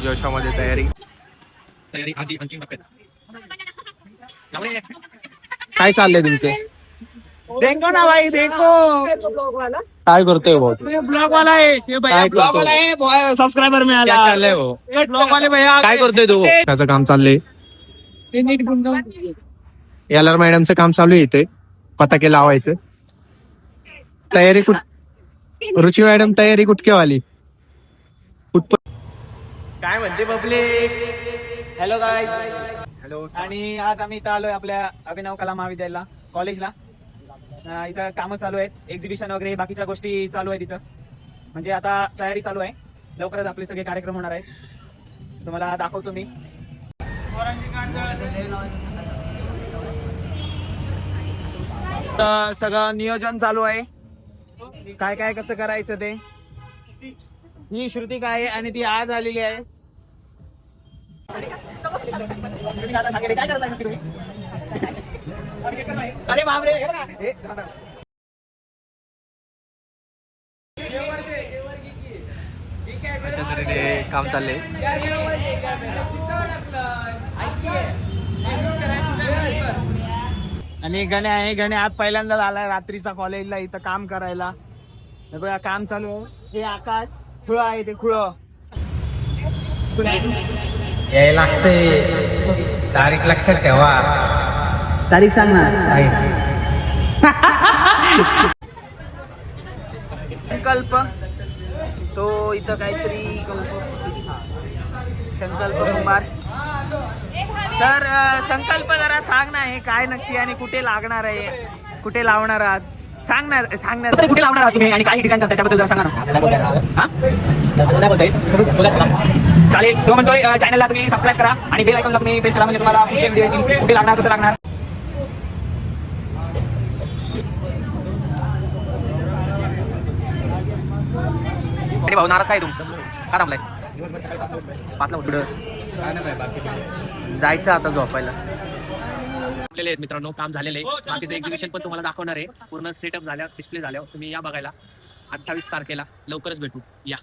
जोशामध्ये तयारी. काय चाललंय तुमचं? देखो ना भाई देखो. काय करतोय भाऊ? ब्लॉग वाला है ये भैया, ब्लॉग वाला है. सबस्क्राइबर में आला. काय चाललंय भाऊ? ब्लॉग वाले भैया काय करतोय तू? त्याचं काम चाललंय. एल मॅडमचं काम चालू आहे इथे पताके लावायचं. तयारी रुची मॅडम तयारी कुठकेवाली? काय म्हणते पब्लिक? Hello guys. हॅलो. आणि आज आम्ही इथं आलोय आपल्या अभिनव कला महाविद्यालयाला, कॉलेजला. इथं कामं चालू आहेत, एक्झिबिशन वगैरे बाकीच्या गोष्टी चालू आहेत इथं. म्हणजे आता तयारी चालू आहे. लवकरच आपले सगळे कार्यक्रम होणार आहेत, तुम्हाला दाखवतो मी. तर सगळं नियोजन चालू आहे, काय काय कसं करायचं ते. ही श्रुतिका आहे आणि ती आज आलेली आहे. अरे बापरे. अशा तऱ्हेने काम चाललंय. आणि गण्या आहे. गण्या आज पहिल्यांदा आलाय रात्रीचा कॉलेजला इथं काम करायला. सगळं काम चालू आहे. हे आकाश खुळ आहे, ते खुळ यायला लागते. तारीख लक्षात ठेवा. तारीख सांग ना. संकल्प तो इथं काहीतरी संकल्प कुंभार. तर संकल्प जरा सांग ना, हे काय नक्की आणि कुठे लागणार आहे, कुठे लावणार आहात सांगणार कुठे लावणार आहात तुम्ही आणि काही डिझाईन करताय त्याबद्दल जरा सांगा ना. चालेल. तो म्हणतोय चॅनलला तुम्ही सबस्क्राईब करा आणि बेल आयकॉनला तुम्ही प्रेस करा, म्हणजे तुम्हाला पुढचे व्हिडिओ येतील, कुठे लागणार कसं लागणार. अरे भाऊ नाराज काय तू? का थांबलाय? 5ला उठलं जायचं आता झोपायला. मित्रांनो काम झालेलं आहे. बाकीचं एक्झिबिशन पण तुम्हाला दाखवणार आहे. पूर्ण सेटअप झाल्या, डिस्प्ले झाल्यावर तुम्ही या बघायला. 28 तारखेला लवकरच भेटू या.